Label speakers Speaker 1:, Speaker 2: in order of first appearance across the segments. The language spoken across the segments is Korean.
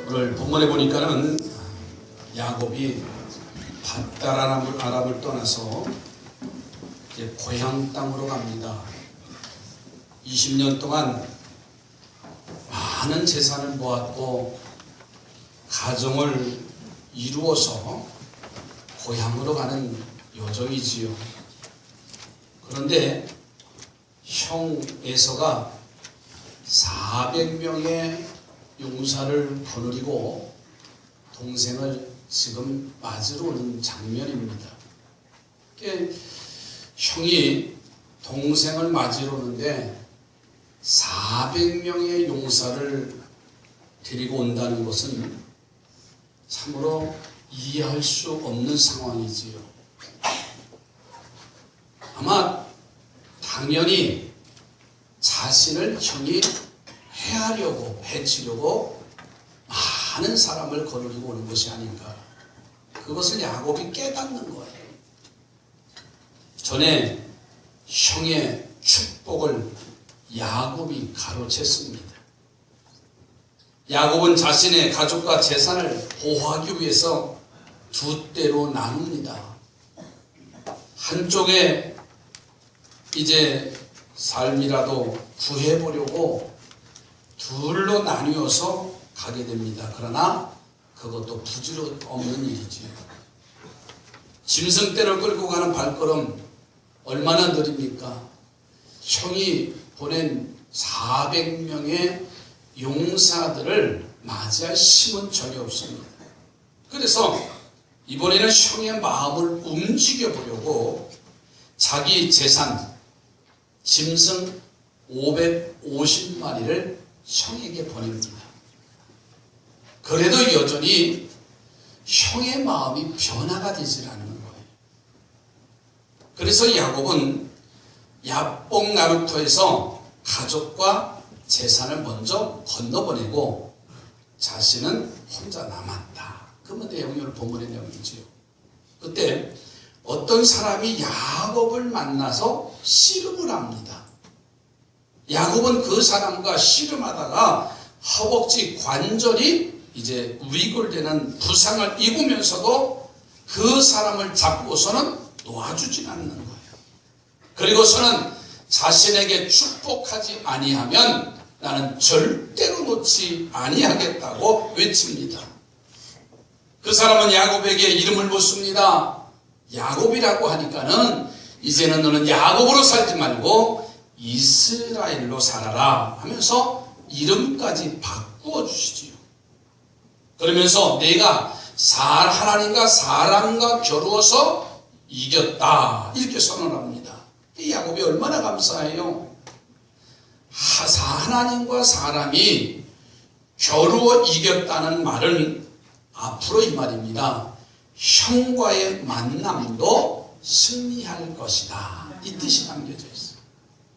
Speaker 1: 오늘 본문에 보니까는 야곱이 밧다람을 떠나서 이제 고향 땅으로 갑니다. 20년 동안 많은 재산을 모았고 가정을 이루어서 고향으로 가는 여정이지요. 그런데 형 에서가 400명의 용사를 거느리고 동생을 지금 맞으러 오는 장면입니다. 형이 동생을 맞으러 오는데 400명의 용사를 데리고 온다는 것은 참으로 이해할 수 없는 상황이지요. 아마 당연히 자신을 형이 해하려고 해치려고 많은 사람을 거느리고 오는 것이 아닌가. 그것을 야곱이 깨닫는 거예요. 전에 형의 축복을 야곱이 가로챘습니다. 야곱은 자신의 가족과 재산을 보호하기 위해서 두 때로 나눕니다. 한쪽에 이제 삶이라도 구해보려고 둘로 나뉘어서 가게 됩니다. 그러나 그것도 부질없는 일이지요. 짐승떼를 끌고 가는 발걸음 얼마나 느립니까? 형이 보낸 400명의 용사들을 맞이할 힘은 전혀 없습니다. 그래서 이번에는 형의 마음을 움직여 보려고 자기 재산 짐승 550마리를 형에게 보냅니다. 그래도 여전히 형의 마음이 변화가 되질 않는 거예요. 그래서 야곱은 야복 나루터에서 가족과 재산을 먼저 건너보내고 자신은 혼자 남았다. 그 내용이 오늘 본문의 내용이지요. 그때 어떤 사람이 야곱을 만나서 씨름을 합니다. 야곱은 그 사람과 씨름하다가 허벅지 관절이 이제 위골되는 부상을 입으면서도 그 사람을 잡고서는 놓아주진 않는 거예요. 그리고서는 자신에게 축복하지 아니하면 나는 절대로 놓지 아니하겠다고 외칩니다. 그 사람은 야곱에게 이름을 묻습니다. 야곱이라고 하니까는 이제는 너는 야곱으로 살지 말고 이스라엘로 살아라 하면서 이름까지 바꾸어 주시지요. 그러면서 내가 하나님과 사람과 겨루어서 이겼다 이렇게 선언합니다. 이 야곱이 얼마나 감사해요. 하나님과 사람이 겨루어 이겼다는 말은 앞으로 이 말입니다. 형과의 만남도 승리할 것이다. 이 뜻이 담겨져 있어요.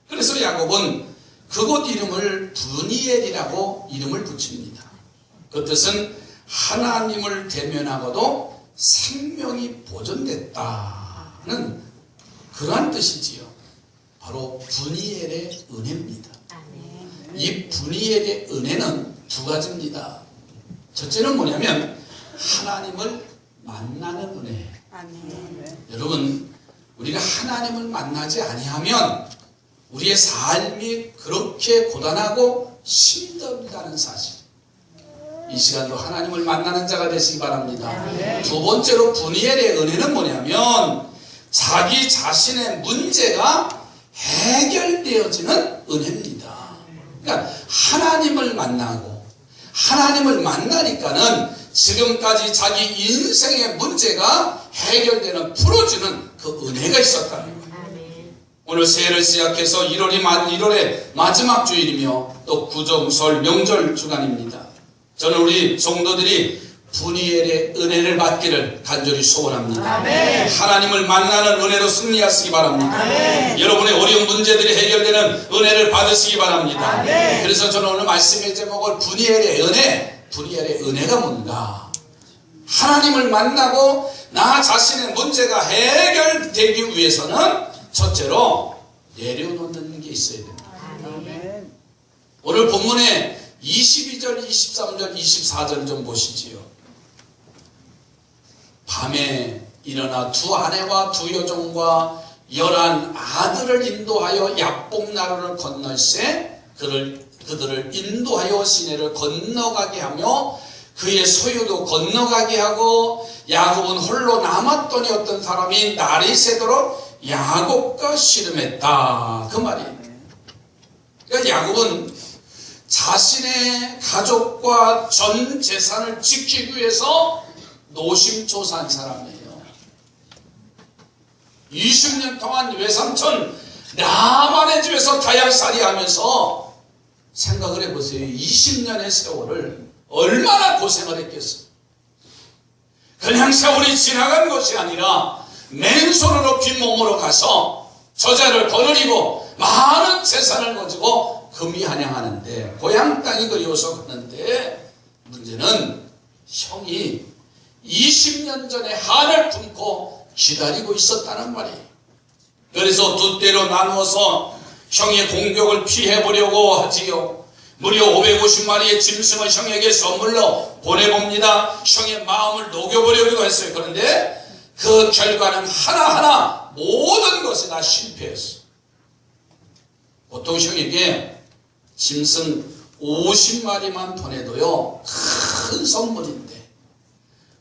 Speaker 1: 그래서 야곱은 그곳 이름을 브니엘이라고 이름을 붙입니다. 그 뜻은 하나님을 대면하고도 생명이 보존됐다는 그러한 뜻이지요. 바로 브니엘의 은혜입니다. 이 브니엘의 은혜는 두 가지입니다. 첫째는 뭐냐면 하나님을 만나는 은혜. 여러분, 우리가 하나님을 만나지 아니하면 우리의 삶이 그렇게 고단하고 힘들다는 사실. 이 시간도 하나님을 만나는 자가 되시기 바랍니다. 두 번째로 브니엘의 은혜는 뭐냐면 자기 자신의 문제가 해결되어지는 은혜입니다. 그러니까 하나님을 만나고 하나님을 만나니까는 지금까지 자기 인생의 문제가 해결되는 풀어지는 그 은혜가 있었다는 거예요. 오늘 새해를 시작해서 1월의 마지막 주일이며 또 구정설 명절 주간입니다. 저는 우리 성도들이 브니엘의 은혜를 받기를 간절히 소원합니다. 아멘. 하나님을 만나는 은혜로 승리하시기 바랍니다. 아멘. 여러분의 어려운 문제들이 해결되는 은혜를 받으시기 바랍니다. 아멘. 그래서 저는 오늘 말씀의 제목을 브니엘의 은혜가 뭔가? 하나님을 만나고 나 자신의 문제가 해결되기 위해서는 첫째로 내려놓는 게 있어야 됩니다. 아멘. 오늘 본문에 22절, 23절, 24절 좀 보시지요. 밤에 일어나 두 아내와 두 여종과 11 아들을 인도하여 야복나루를 건널세 그들을 인도하여 시내를 건너가게 하며 그의 소유도 건너가게 하고 야곱은 홀로 남았더니 어떤 사람이 날이 새도록 야곱과 씨름했다. 그 말이에요. 그러니까 야곱은 자신의 가족과 전 재산을 지키기 위해서 노심초사한 사람이에요. 20년 동안 외삼촌 라반의 집에서 다약살이 하면서 생각을 해보세요. 20년의 세월을 얼마나 고생을 했겠어. 그냥 세월이 지나간 것이 아니라 맨손으로 빈몸으로 가서 저자를 거느리고 많은 재산을 가지고 금이 한양하는데 고향 땅이 그리워서 가는데 문제는 형이 20년 전에 한을 품고 기다리고 있었다는 말이에요. 그래서 두 때로 나누어서 형의 공격을 피해보려고 하지요. 무려 550마리의 짐승을 형에게 선물로 보내봅니다. 형의 마음을 녹여보려고 했어요. 그런데 그 결과는 하나하나 모든 것이 다 실패했어요. 보통 형에게 짐승 50마리만 보내도요 큰 선물인데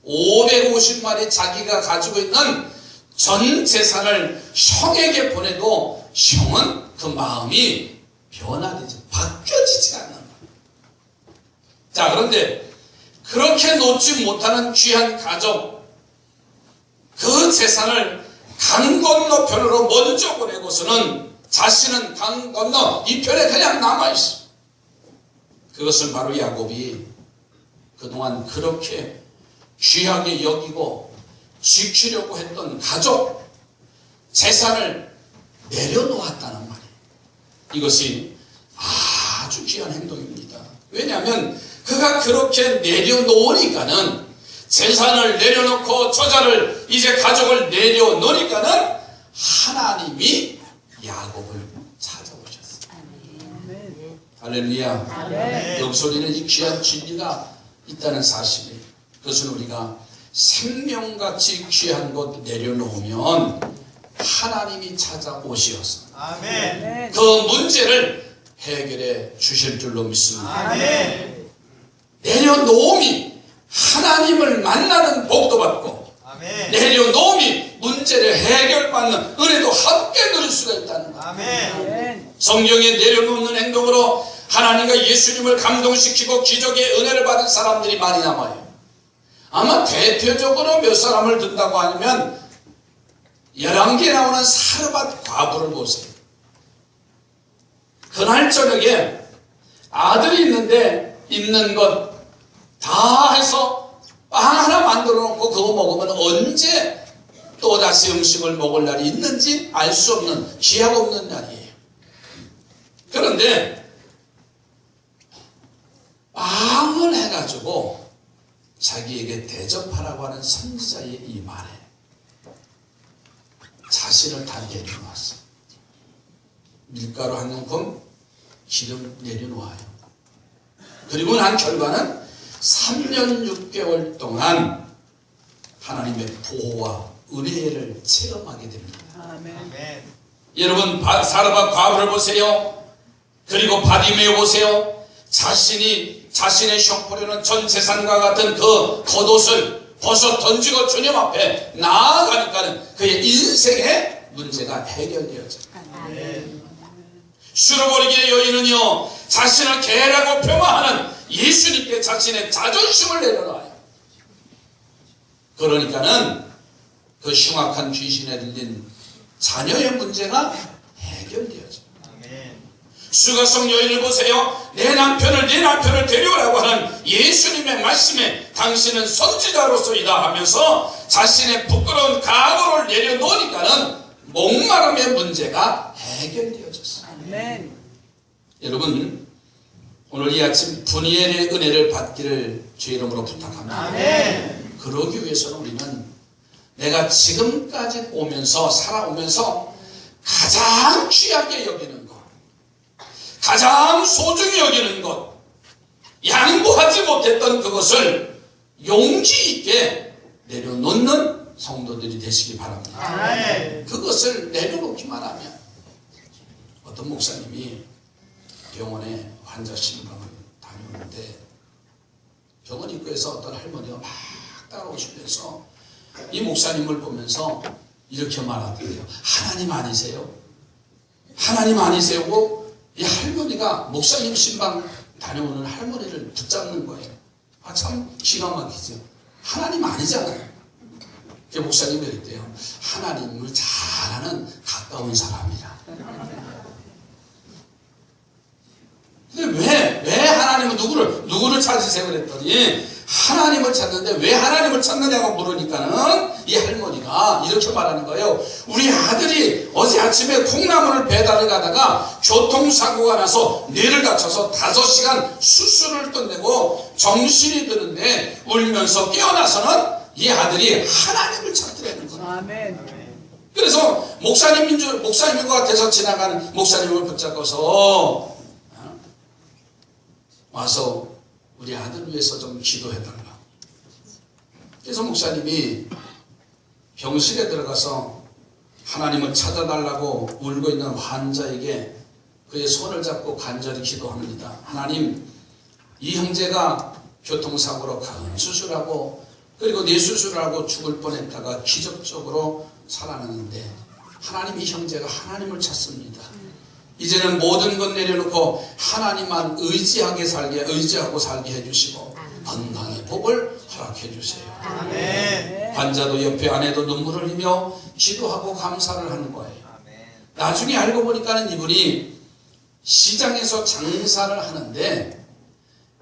Speaker 1: 550마리 자기가 가지고 있는 전 재산을 형에게 보내도 형은 그 마음이 변화되지 바뀌어지지 않는 거예요. 자, 그런데 그렇게 놓지 못하는 귀한 가족, 그 재산을 강 건너편으로 먼저 보내고서는 자신은 강 건너 이편에 그냥 남아있어. 그것은 바로 야곱이 그동안 그렇게 귀하게 여기고 지키려고 했던 가족, 재산을 내려놓았다는 말이에요. 이것이 아주 귀한 행동입니다. 왜냐하면 그가 그렇게 내려놓으니까는 재산을 내려놓고 저자를 이제 가족을 내려놓으니까는 하나님이 야곱을 찾아오셨어요. 아멘. 할렐루야. 아멘. 여기서 우리는 이 귀한 진리가 있다는 사실이에요. 그것은 우리가 생명같이 귀한 것 내려놓으면 하나님이 찾아오시어서 아멘. 그 문제를 해결해 주실 줄로 믿습니다. 아멘. 내려놓음이 하나님을 만나는 복도 받고 아멘. 내려놓음이 문제를 해결받는 은혜도 함께 누릴 수가 있다는 거예요. 아멘. 성경에 내려놓는 행동으로 하나님과 예수님을 감동시키고 기적의 은혜를 받은 사람들이 많이 남아요. 아마 대표적으로 몇 사람을 든다고 하면 11개 나오는 사르밧 과부를 보세요. 그날 저녁에 아들이 있는데 있는 것 다 해서 빵 하나 만들어 놓고 그거 먹으면 언제 또다시 음식을 먹을 날이 있는지 알 수 없는 기약 없는 날이에요. 그런데 빵을 해가지고 자기에게 대접하라고 하는 선지자의 이 말에 자신을 다 내려놓았어. 밀가루 한 움큼, 기름 내려놓아요. 그리고 난 결과는 3년 6개월 동안 하나님의 보호와 은혜를 체험하게 됩니다. 아멘. 여러분 사르밧 과부를 보세요. 그리고 바디메오 보세요. 자신의 형포려는 전 재산과 같은 그 겉옷을 벗어 던지고 주님 앞에 나아가니까는 그의 인생의 문제가 해결되어져요. 술어버리기의 여인은요 자신을 개라고 폄하하는 예수님께 자신의 자존심을 내려놔요. 그러니까는 그 흉악한 귀신에 들린 자녀의 문제가 해결되어져요. 수가성 여인을 보세요. 내 남편을 데려오라고 하는 예수님의 말씀에 당신은 선지자로서이다 하면서 자신의 부끄러운 각오를 내려놓으니까는 목마름의 문제가 해결되어졌어요. 아멘. 여러분 오늘 이 아침 분이엘의 은혜를 받기를 주의 이름으로 부탁합니다. 아멘. 그러기 위해서는 우리는 내가 지금까지 살아오면서 가장 귀하게 여기는 것, 가장 소중히 여기는 것, 양보하지 못했던 그것을 용기 있게 내려놓는 성도들이 되시기 바랍니다. 그것을 내려놓기만 하면, 어떤 목사님이 병원에 환자 신방을 다녔는데 병원 입구에서 어떤 할머니가 막 따라오시면서 이 목사님을 보면서 이렇게 말하더래요. 하나님 아니세요? 하나님 아니세요? 이 할머니가 목사님 신방 다녀오는 할머니를 붙잡는 거예요. 참 기가 막히죠. 하나님 아니잖아요. 그 목사님이 그랬대요. 하나님을 잘 아는 가까운 사람이라. 근데 왜 하나님은 누구를 찾으세요? 그랬더니 하나님을 찾는데 왜 하나님을 찾느냐고 물으니까는 이 할머니가 이렇게 말하는 거예요. 우리 아들이 어제 아침에 콩나물을 배달을 가다가 교통사고가 나서 뇌를 다쳐서 5시간 수술을 끝내고 정신이 드는데 울면서 깨어나서는 이 아들이 하나님을 찾더라는 거예요.
Speaker 2: 아멘.
Speaker 1: 그래서 목사님인 것 같아서 지나가는 목사님을 붙잡고서 와서 우리 아들 위해서 좀 기도해달라. 그래서 목사님이 병실에 들어가서 하나님을 찾아달라고 울고 있는 환자에게 그의 손을 잡고 간절히 기도합니다. 하나님, 이 형제가 교통사고로 큰 수술하고 그리고 뇌 수술하고 죽을 뻔했다가 기적적으로 살아났는데 하나님, 이 형제가 하나님을 찾습니다. 이제는 모든 것 내려놓고 하나님만 의지하고 살게 해주시고 건강의 복을 허락해 주세요.
Speaker 2: 아멘.
Speaker 1: 환자도 옆에 아내도 눈물을 흘리며 기도하고 감사를 하는 거예요. 나중에 알고 보니까는 이분이 시장에서 장사를 하는데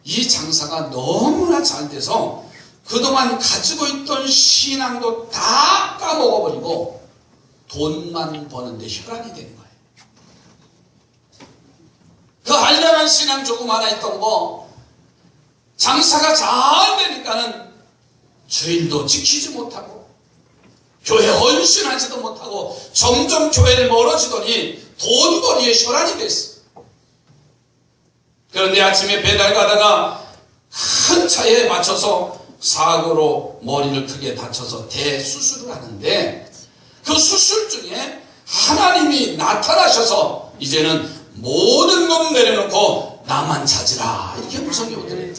Speaker 1: 이 장사가 너무나 잘 돼서 그동안 가지고 있던 신앙도 다 까먹어버리고 돈만 버는데 혈안이 된 거예요. 그 한량한 신앙 조금 하나 있던 거 장사가 잘 되니까는 주일도 지키지 못하고 교회 헌신하지도 못하고 점점 교회를 멀어지더니 돈벌이에 혈안이 됐어. 그런데 아침에 배달 가다가 큰 차에 맞춰서 사고로 머리를 크게 다쳐서 대수술을 하는데 그 수술 중에 하나님이 나타나셔서 이제는 모든 것 내려놓고 나만 찾으라, 이렇게 음성이 오더래요.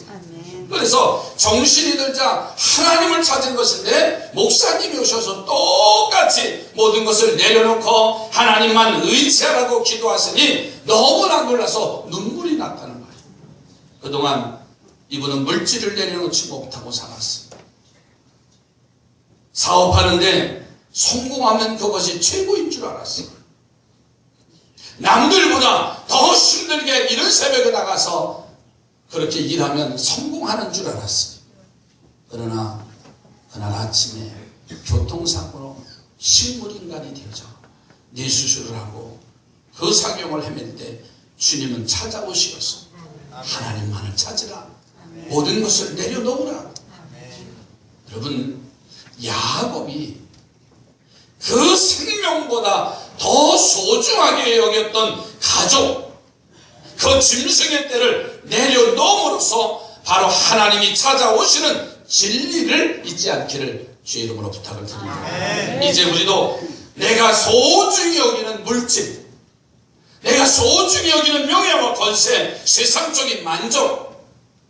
Speaker 1: 그래서 정신이 들자 하나님을 찾은 것인데 목사님이 오셔서 똑같이 모든 것을 내려놓고 하나님만 의지하라고 기도하시니 너무나 놀라서 눈물이 났다는 거예요. 그동안 이분은 물질을 내려놓지 못하고 살았어요. 사업하는데 성공하면 그것이 최고인 줄 알았어요. 남들보다 더 힘들게 이른 새벽에 나가서 그렇게 일하면 성공하는 줄 알았어요. 그러나 그날 아침에 교통사고로 식물인간이 되어져 뇌수술을 하고 그 사경을 헤맬 때 주님은 찾아오시어서 하나님만을 찾으라, 모든 것을 내려놓으라. 여러분, 야곱이 그 생명보다 더 소중하게 여겼던 가족, 그 짐승의 떼를 내려놓음으로써 바로 하나님이 찾아오시는 진리를 잊지 않기를 주의 이름으로 부탁을 드립니다. 이제 우리도 내가 소중히 여기는 물질, 내가 소중히 여기는 명예와 권세, 세상적인 만족,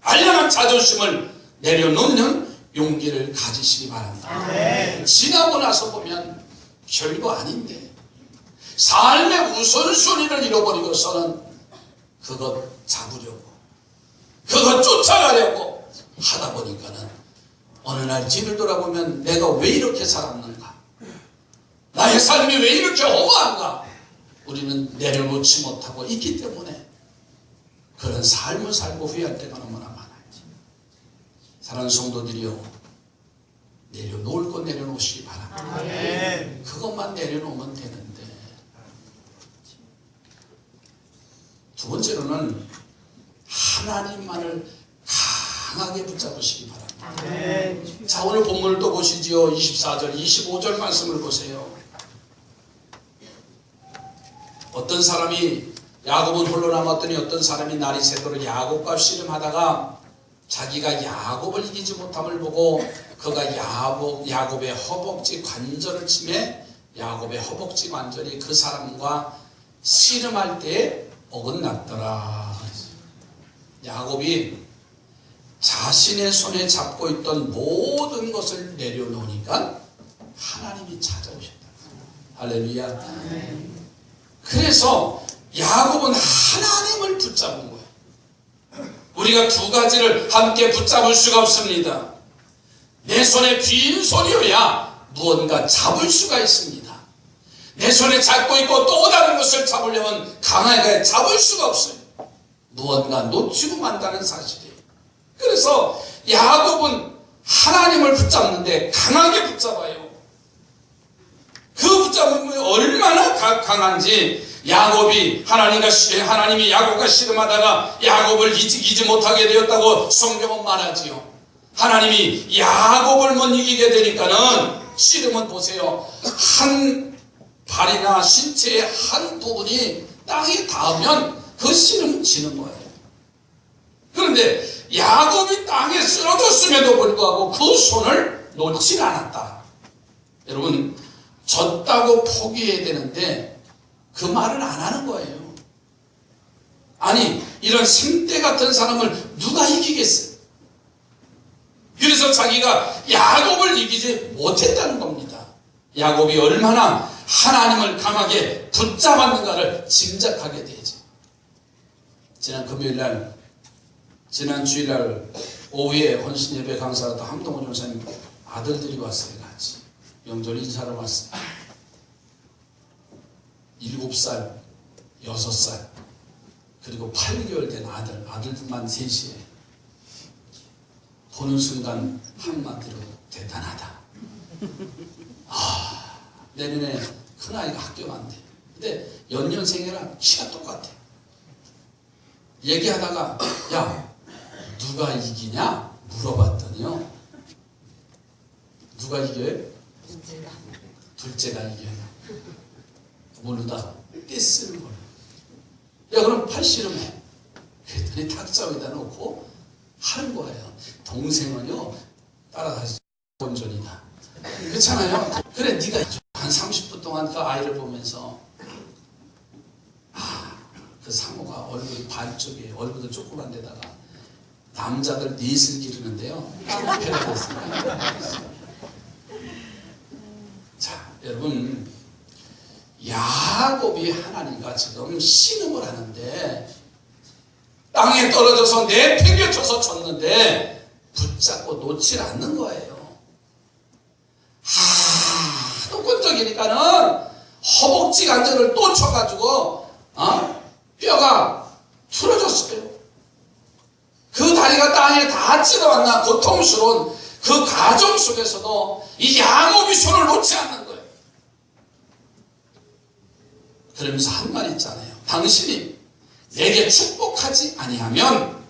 Speaker 1: 알량한 자존심을 내려놓는 용기를 가지시기 바랍니다. 지나고 나서 보면 별거 아닌데 삶의 우선순위를 잃어버리고서는 그것 잡으려고, 그것 쫓아가려고 하다 보니까는 어느 날 뒤를 돌아보면 내가 왜 이렇게 살았는가, 나의 삶이 왜 이렇게 허무한가, 우리는 내려놓지 못하고 있기 때문에 그런 삶을 살고 후회할 때가 너무나 많아요. 사랑하는 성도들이요, 내려놓을 것 내려놓으시기 바랍니다. 그것만 내려놓으면 되는데. 두 번째로는 하나님만을 강하게 붙잡으시기 바랍니다. 자, 오늘 본문을 또 보시지요. 24절, 25절 말씀을 보세요. 어떤 사람이, 야곱은 홀로 남았더니 어떤 사람이 날이 새도록 야곱과 씨름하다가 자기가 야곱을 이기지 못함을 보고 그가 야곱의 허벅지 관절을 치매 야곱의 허벅지 관절이 그 사람과 씨름할 때에 어긋났더라. 야곱이 자신의 손에 잡고 있던 모든 것을 내려놓으니까 하나님이 찾아오셨다. 할렐루야. 그래서 야곱은 하나님을 붙잡은 거예요. 우리가 두 가지를 함께 붙잡을 수가 없습니다. 내 손에 빈손이어야 무언가 잡을 수가 있습니다. 내 손에 잡고 있고 또 다른 것을 잡으려면 강하게 잡을 수가 없어요. 무언가 놓치고 만다는 사실이에요. 그래서 야곱은 하나님을 붙잡는데 강하게 붙잡아요. 그 붙잡음이 얼마나 강한지 야곱이 하나님이 야곱과 씨름하다가 야곱을 이기지 못하게 되었다고 성경은 말하지요. 하나님이 야곱을 못 이기게 되니까는 씨름은 보세요. 한 발이나 신체의 한 부분이 땅에 닿으면 그 씨름은 지는 거예요. 그런데 야곱이 땅에 쓰러졌음에도 불구하고 그 손을 놓지 않았다. 여러분, 졌다고 포기해야 되는데 그 말을 안 하는 거예요. 아니, 이런 생떼 같은 사람을 누가 이기겠어요? 그래서 자기가 야곱을 이기지 못했다는 겁니다. 야곱이 얼마나 하나님을 강하게 붙잡았는가를 짐작하게 되죠. 지난 주일날 오후에 헌신예배 강사였던 함동훈 전사님 아들들이 왔어요. 같이 명절 인사를 왔어요. 7살, 6살, 그리고 8개월 된 아들만 셋이에요. 보는 순간 한마디로 대단하다. 내년에 큰아이가 학교 간대. 근데 연년생이랑 키가 똑같아. 얘기하다가 야, 누가 이기냐? 물어봤더니요. 누가 이겨요? 둘째가 이겨요. 모르다가 떼쓰는 거예요. 야, 그럼 팔씨름해. 그랬더니 탁자 위에다 놓고 하는 거예요. 동생은요, 따라가서 본전이다. 그렇잖아요. 그래, 네가 한 30분 동안 그 아이를 보면서 그 상호가 얼굴이 반쪽에 얼굴도 조그만 데다가 남자들 넷을 기르는데요. 배가 됐습니다. 자, 여러분, 야곱이 하나님과 지금 씨름을 하는데 땅에 떨어져서 내팽개쳐서 졌는데 붙잡고 놓질 않는 거예요. 하도 끈적이니까는 허벅지 관절을 또 쳐가지고 뼈가 틀어졌어요. 그 다리가 땅에 닿지도 않나 고통스러운 그 과정 속에서도 이 야곱이 손을 놓지 않는 거예요. 그러면서 한 말 있잖아요. 당신이 내게 축복하지 아니하면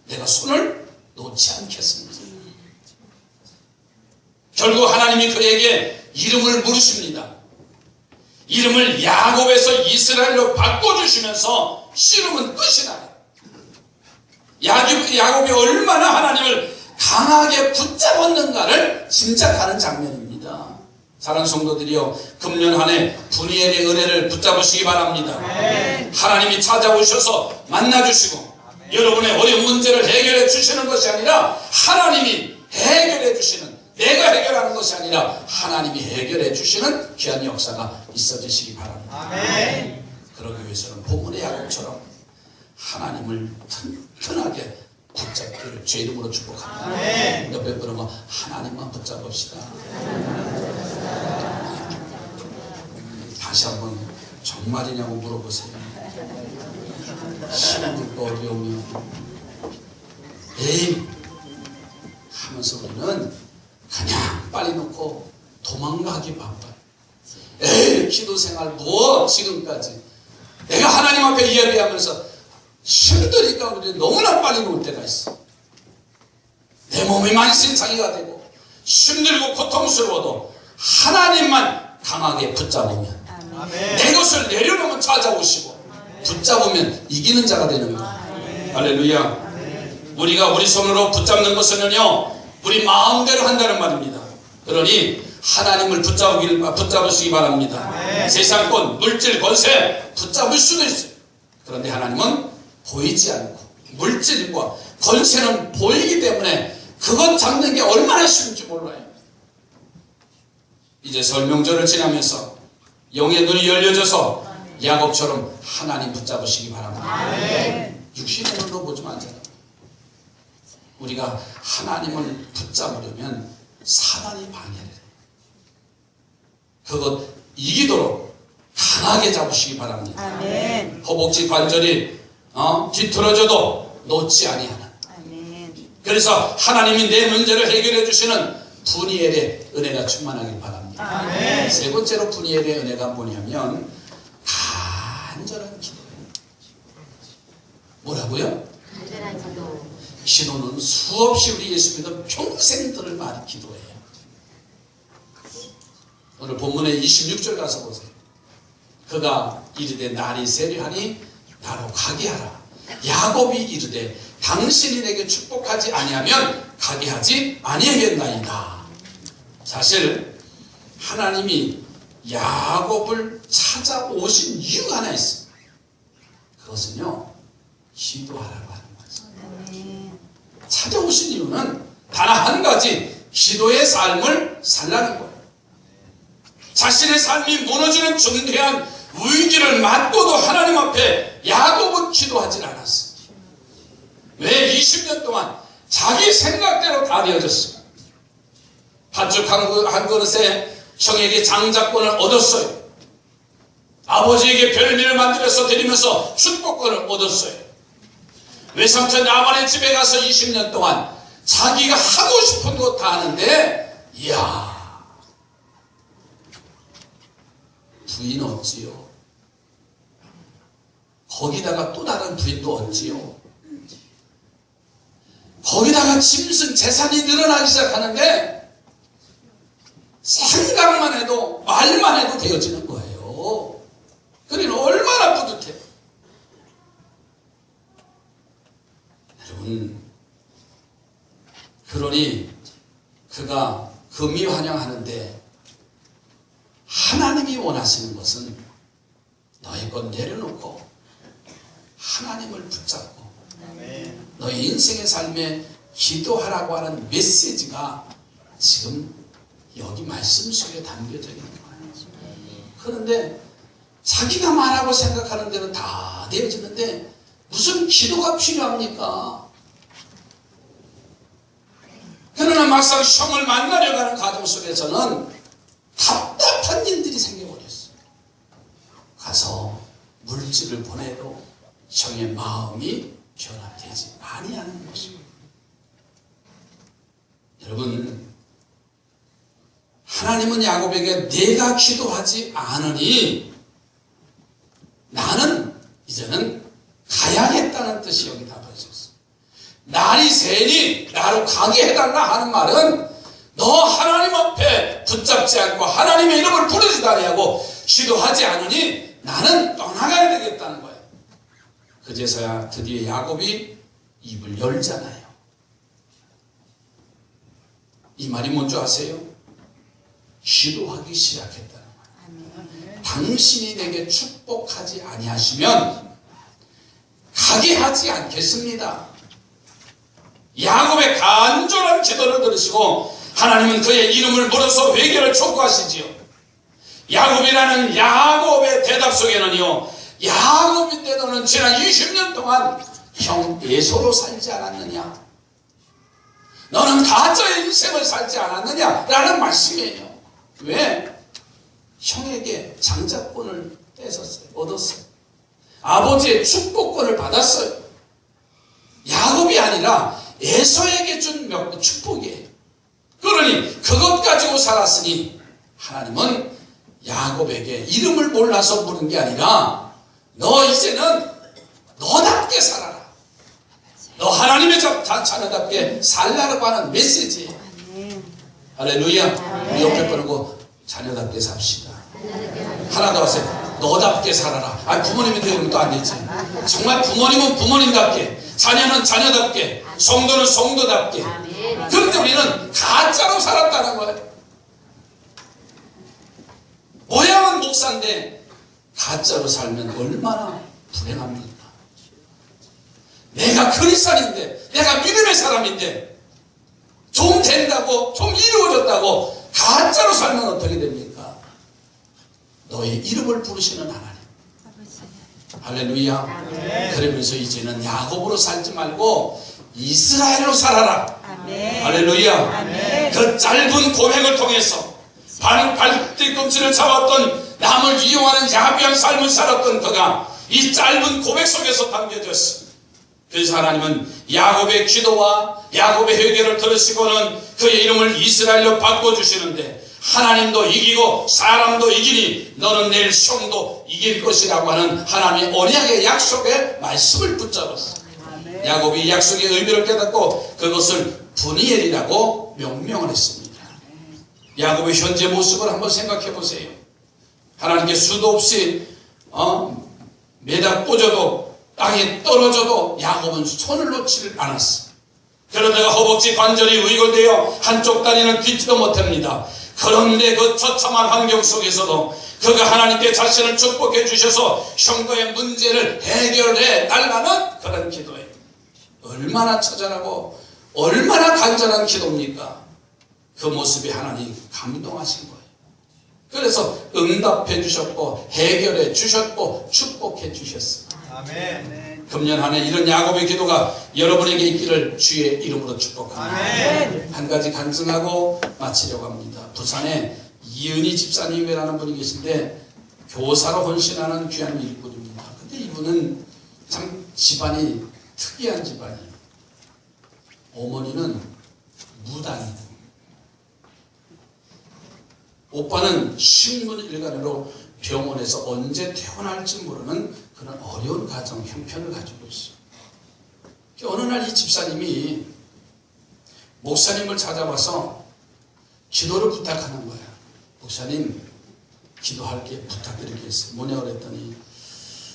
Speaker 1: 내가 손을 놓지 않겠습니다. 결국 하나님이 그에게 이름을 물으십니다. 이름을 야곱에서 이스라엘로 바꿔주시면서 씨름은 끝이 나요. 야곱이 얼마나 하나님을 강하게 붙잡았는가를 짐작하는 장면입니다. 사랑하는 성도들이여, 금년 한 해 분이엘의 은혜를 붙잡으시기 바랍니다. 하나님이 찾아오셔서 만나주시고 여러분의 어려운 문제를 해결해 주시는 것이 아니라 하나님이 해결해 주시는, 내가 해결하는 것이 아니라 하나님이 해결해 주시는 귀한 역사가 있어지시기 바랍니다. 그러기 위해서는 본문의 야곱처럼 하나님을 튼튼하게 붙잡기를 제 이름으로 축복합니다. 옆에 분은 하나님만 붙잡읍시다. 다시 한번 정말이냐고 물어보세요. 힘들고 어려우면 에이 하면서 우리는 그냥 빨리 놓고 도망가기 바빠요. 에이, 기도 생활 뭐 지금까지 내가 하나님 앞에 예배하면서 힘드니까 우리 너무나 빨리 놓을 때가 있어. 내 몸이 만신창이가 되고 힘들고 고통스러워도 하나님만 강하게 붙잡으면 내 것을 내려놓으면 찾아오시고 붙잡으면 이기는 자가 되는 거야. 할렐루야. 우리가 우리 손으로 붙잡는 것은요 우리 마음대로 한다는 말입니다. 그러니 하나님을 붙잡으시기 바랍니다. 세상권, 물질, 권세 붙잡을 수도 있어요. 그런데 하나님은 보이지 않고 물질과 권세는 보이기 때문에 그것 잡는 게 얼마나 쉬운지 몰라요. 이제 설 명절을 지나면서 영의 눈이 열려져서 야곱처럼 하나님 붙잡으시기 바랍니다. 육신의 눈으로 보지 말잖아요. 우리가 하나님을 붙잡으려면 사단이 방해를 해요. 그것 이기도록 강하게 잡으시기 바랍니다. 아멘. 허벅지 관절이 뒤틀어져도 놓지 아니하는. 아멘. 그래서 하나님이 내 문제를 해결해 주시는 분이엘의 은혜가 충만하길 바랍니다. 아멘. 세 번째로 분이엘의 은혜가 뭐냐면 간절한 기도예요. 뭐라고요?
Speaker 2: 간절한 기도.
Speaker 1: 기도는 수없이 우리 예수 믿어 평생 들을 말이 기도예요. 오늘 본문의 26절 가서 보세요. 그가 이르되 날이 세려하니 나로 가게 하라. 야곱이 이르되 당신이 내게 축복하지 아니하면 가게 하지 아니하겠나이다. 사실 하나님이 야곱을 찾아오신 이유가 하나 있어요. 그것은요 기도하라고 하는 거죠. 찾아오신 이유는 단 한 가지, 기도의 삶을 살라는 거예요. 자신의 삶이 무너지는 중대한 위기를 맞고도 하나님 앞에 야곱은 기도하진 않았어요. 왜 20년 동안 자기 생각대로 다 되어졌어요. 팥죽 한 그릇에 형에게 장자권을 얻었어요. 아버지에게 별미를 만들어서 드리면서 축복권을 얻었어요. 외삼촌 라반의 집에 가서 20년 동안 자기가 하고 싶은 거 다 하는데, 이야, 부인 얻지요. 거기다가 또 다른 부인도 얻지요. 거기다가 짐승 재산이 늘어나기 시작하는데 생각만 해도 말만 해도 되어지는 거예요. 그러니 얼마나 뿌듯해요. 여러분, 그러니 그가 금이환영하는데 하나님이 원하시는 것은 너의 것 내려놓고 하나님을 붙잡고 너의 인생의 삶에 기도하라고 하는 메시지가 지금 여기 말씀 속에 담겨져 있는 거예요. 그런데 자기가 말하고 생각하는 대로 다 되어지는데 무슨 기도가 필요합니까? 그러나 막상 형을 만나려 가는 과정 속에서는 답답한 일들이 생겨버렸어요. 가서 물질을 보내도 형의 마음이 변화되지 아니하는 것입니다. 여러분, 하나님은 야곱에게 내가 기도하지 않으니 나는 이제는 가야겠다는 뜻이 여기 담겨있었어요. 날이 새니 나로 가게 해달라 하는 말은 너 하나님 앞에 붙잡지 않고 하나님의 이름을 부르지도 아니하고 기도하지 않으니 나는 떠나가야 되겠다는 거예요. 그제서야 드디어 야곱이 입을 열잖아요. 이 말이 뭔지 아세요? 기도하기 시작했다는 거예요. 당신이 내게 축복하지 아니하시면 가게 하지 않겠습니다. 야곱의 간절한 기도를 들으시고 하나님은 그의 이름을 물어서 회개를 촉구하시지요. 야곱이라는 야곱의 대답 속에는요, 야곱인데 너는 지난 20년 동안 형 에서로 살지 않았느냐? 너는 가짜의 인생을 살지 않았느냐? 라는 말씀이에요. 왜? 형에게 장자권을 뺏었어요. 얻었어요. 아버지의 축복권을 받았어요. 야곱이 아니라 에서에게 준 축복이에요. 그러니 그것 가지고 살았으니 하나님은 야곱에게 이름을 몰라서 부른 게 아니라 너 이제는 너답게 살아라. 너 하나님의 자녀답게 살라고 하는 메시지예요. 할렐루야. 우리 옆에 보고 자녀답게 삽시다. 하나 더 하세요. 너답게 살아라. 아, 부모님이 되는 것도 안 되지. 정말 부모님은 부모님답게, 자녀는 자녀답게, 성도는 성도답게. 그런데 우리는 가짜로 살았다는 거예요. 모양은 목사인데 가짜로 살면 얼마나 불행합니까? 내가 그리스도인데, 내가 믿음의 사람인데, 좀 된다고, 좀 이루어졌다고 가짜로 살면 어떻게 됩니까? 너의 이름을 부르시는 하나님. 할렐루야. 그러면서 이제는 야곱으로 살지 말고 이스라엘로 살아라. 할렐루야. 그 짧은 고백을 통해서 발뒤꿈치를 잡았던 남을 이용하는 야비한 삶을 살았던 그가 이 짧은 고백 속에서 담겨졌어. 그래서 하나님은 야곱의 기도와 야곱의 회개를 들으시고는 그의 이름을 이스라엘로 바꿔주시는데, 하나님도 이기고 사람도 이기니 너는 내일 시험도 이길 것이라고 하는 하나님의 언약의 약속의 말씀을 붙잡았어. 야곱이 약속의 의미를 깨닫고 그것을 브니엘이라고 명명을 했습니다. 야곱의 현재 모습을 한번 생각해 보세요. 하나님께 수도 없이 매다 꽂아도 땅에 떨어져도 야곱은 손을 놓지를 않았어. 그러다가 허벅지 관절이 의골되어 한쪽 다리는 딛지도 못합니다. 그런데 그 처참한 환경 속에서도 그가 하나님께 자신을 축복해 주셔서 형도의 문제를 해결해 달라는 그런 기도예요. 얼마나 처절하고 얼마나 간절한 기도입니까? 그 모습에 하나님 감동하신 거예요. 그래서 응답해 주셨고 해결해 주셨고 축복해 주셨어요. 아멘. 금년 한 해 이런 야곱의 기도가 여러분에게 있기를 주의 이름으로 축복합니다. 아멘. 한 가지 간증하고 마치려고 합니다. 부산에 이은희 집사님이라는 분이 계신데 교사로 헌신하는 귀한 일꾼입니다. 근데 이분은 참 집안이 특이한 집안이에요. 어머니는 무당이고 오빠는 식문일간으로 병원에서 언제 퇴원할지 모르는 그런 어려운 가정 형편을 가지고 있어요. 어느 날 이 집사님이 목사님을 찾아와서 기도를 부탁하는 거야. 목사님, 기도할 게 부탁드리겠어요. 뭐냐 그랬더니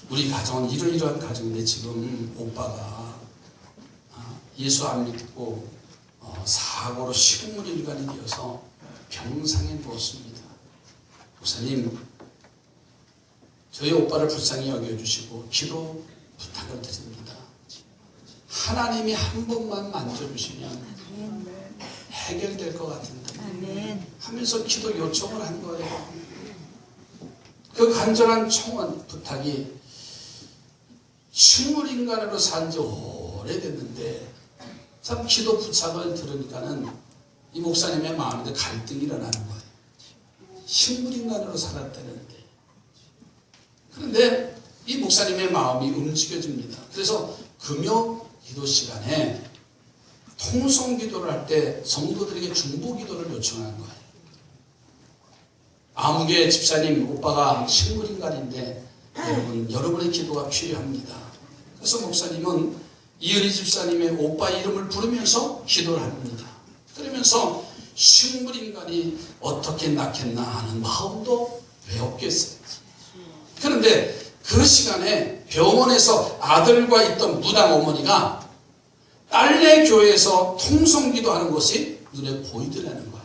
Speaker 1: 우리 가정은 이러이러한 가정인데 지금 오빠가 예수 안 믿고 사고로 식물일간이 되어서 병상에 누웠습니다. 목사님, 저희 오빠를 불쌍히 여겨주시고 기도 부탁을 드립니다. 하나님이 한 번만 만져주시면 해결될 것 같은데 하면서 기도 요청을 한 거예요. 그 간절한 청원 부탁이 식물인간으로 산 지 오래됐는데 참 기도 부탁을 들으니까는 이 목사님의 마음에 갈등이 일어나는 거예요. 식물인간으로 살았다는데. 그런데 이 목사님의 마음이 움직여집니다. 그래서 금요 기도 시간에 통성 기도를 할 때 성도들에게 중보 기도를 요청하는 거예요. 아무개 집사님 오빠가 식물인간인데 여러분의 기도가 필요합니다. 그래서 목사님은 이은희 집사님의 오빠 이름을 부르면서 기도를 합니다. 그러면서 식물인간이 어떻게 낳겠나 하는 마음도 왜 없겠어요. 그런데 그 시간에 병원에서 아들과 있던 무당 어머니가 딸네 교회에서 통성기도하는 것이 눈에 보이더라는 거예요.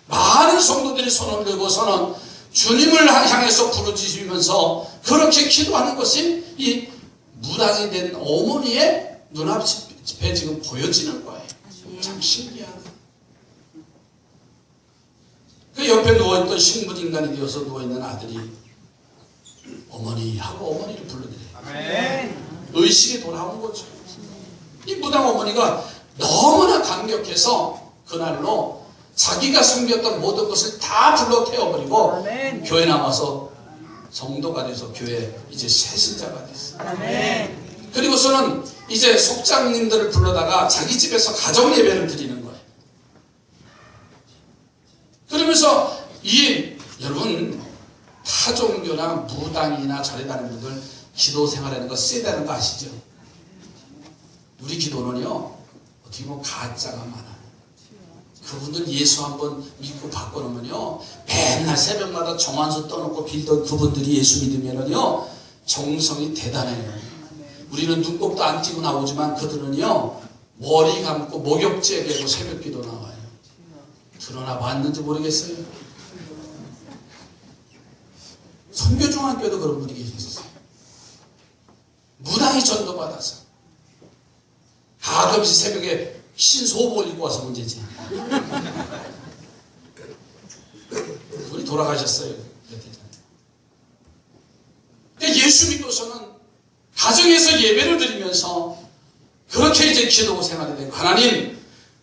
Speaker 1: 많은 성도들이 손을 들고서는 주님을 향해서 부르짖으면서 그렇게 기도하는 것이 이 무당이 된 어머니의 눈앞에 지금 보여지는 거예요. 참 신기하다. 그 옆에 누워있던 식물인간이 되어서 누워있는 아들이 어머니 하고 어머니를 불러드려요. 의식이 돌아온 거죠. 이 무당 어머니가 너무나 감격해서 그날로 자기가 섬겼던 모든 것을 다 불러 태워버리고 교회 나와서 성도가 돼서 교회 이제 새신자가 됐어요. 그리고서는 이제 속장님들을 불러다가 자기 집에서 가정 예배를 드리는 거예요. 그러면서 여러분 타종교나 무당이나 절에 가는 분들 기도 생활하는 거 세다는 거 아시죠? 우리 기도는요 어떻게 보면 가짜가 많아요. 그분들 예수 한번 믿고 바꿔놓으면요, 맨날 새벽마다 정한수 떠놓고 빌던 그분들이 예수 믿으면은요, 정성이 대단해요. 우리는 눈곱도 안 띄고 나오지만 그들은요, 머리 감고 목욕제 되고 새벽기도 나와요. 드러나 봤는지 모르겠어요. 선교중학교도 그런 분이 계셨어요. 무당이 전도받아서 가끔씩 새벽에 흰 소복을 입고 와서 문제지. 그분이 돌아가셨어요. 몇 해 전에. 근데 예수 믿고서는 가정에서 예배를 드리면서 그렇게 이제 기도 생활이 되고, 하나님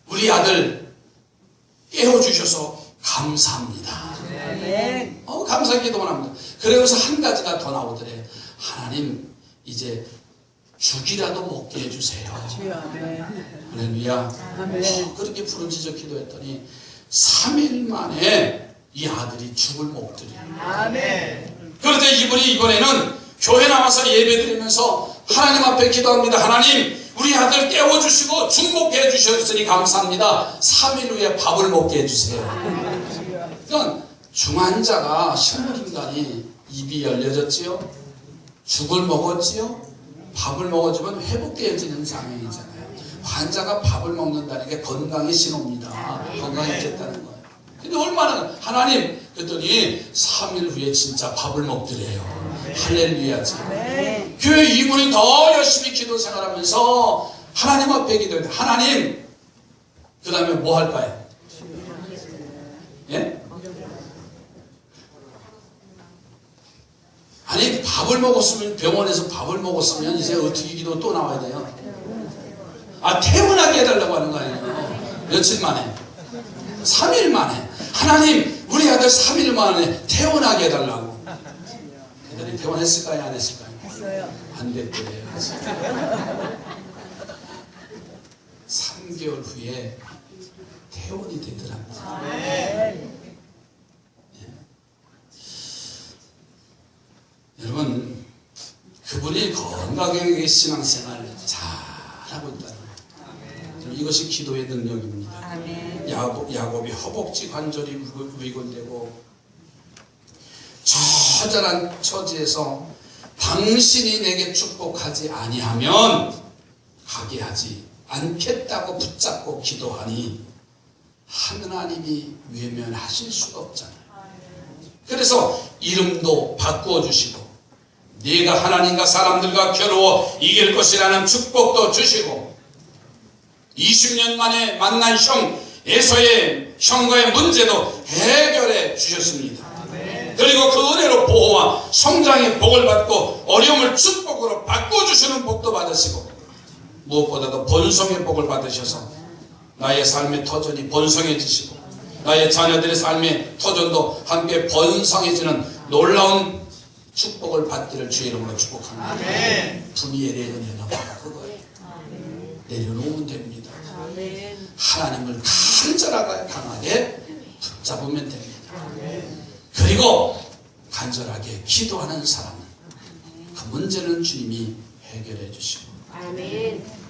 Speaker 1: 우리 아들 깨워주셔서 감사합니다.
Speaker 2: 아멘.
Speaker 1: 감사 기도만 합니다. 그러면서 한 가지가 더 나오더래요. 하나님 이제 죽이라도 먹게 해주세요.
Speaker 2: 주여, 아멘.
Speaker 1: 할렐루야.
Speaker 2: 아멘.
Speaker 1: 그렇게 부르짖어 기도했더니 3일 만에 이 아들이 죽을 먹더래요.
Speaker 2: 아멘.
Speaker 1: 그런데 이분이 이번에는 교회 나와서 예배 드리면서 하나님 앞에 기도합니다. 하나님 우리 아들 깨워주시고 죽먹게 해주셨으니 감사합니다. 3일 후에 밥을 먹게 해주세요. 그러니까 중환자가 식물인간이 입이 열려졌지요, 죽을 먹었지요, 밥을 먹어주면 회복되어지는 상황이잖아요. 환자가 밥을 먹는다는 게 건강의 신호입니다. 건강해졌다는 거예요. 근데 얼마나 하나님 그랬더니 3일 후에 진짜 밥을 먹더래요. 할렐루야지. 교회 이분이 더 열심히 기도 생활하면서 하나님 앞에 기도해요. 하나님, 그 다음에 뭐 할까요? 예? 아니 밥을 먹었으면, 병원에서 밥을 먹었으면 이제 어떻게 기도 또 나와야 돼요? 태어나게 해달라고 하는 거 아니에요? 며칠 만에? 3일 만에. 하나님 우리 아들 3일 만에 태어나게 해달라고. 애들이 퇴원했을까요? 안 했을까요?
Speaker 2: 했어요.
Speaker 1: 안 됐대요. 3개월 후에 퇴원이 되더랍니다.
Speaker 2: 아멘.
Speaker 1: 여러분, 그분이 건강하게 신앙생활을 잘하고 있다는 거예요. 이것이 기도의 능력입니다.
Speaker 2: 아멘.
Speaker 1: 야곱이 허벅지 관절이 위골되고 처절한 처지에서 당신이 내게 축복하지 아니하면 가게 하지 않겠다고 붙잡고 기도하니 하나님이 외면하실 수가 없잖아요. 그래서 이름도 바꾸어 주시고 네가 하나님과 사람들과 겨루어 이길 것이라는 축복도 주시고 20년 만에 만난 형 에서의 형과의 문제도 해결해 주셨습니다. 그리고 그 은혜로 보호와 성장의 복을 받고 어려움을 축복으로 바꿔주시는 복도 받으시고 무엇보다도 번성의 복을 받으셔서 나의 삶의 터전이 번성해지시고 나의 자녀들의 삶의 터전도 함께 번성해지는 놀라운 축복을 받기를 주의 이름으로 축복합니다. 분이엘의 은혜가 바로 그거예요. 내려놓으면 됩니다. 하나님을 간절하게 강하게 붙잡으면 됩니다. 그리고 간절하게 기도하는 사람은 그 문제는 주님이 해결해 주시고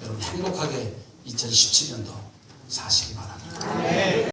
Speaker 1: 여러분 행복하게 2017년도 사시기 바랍니다.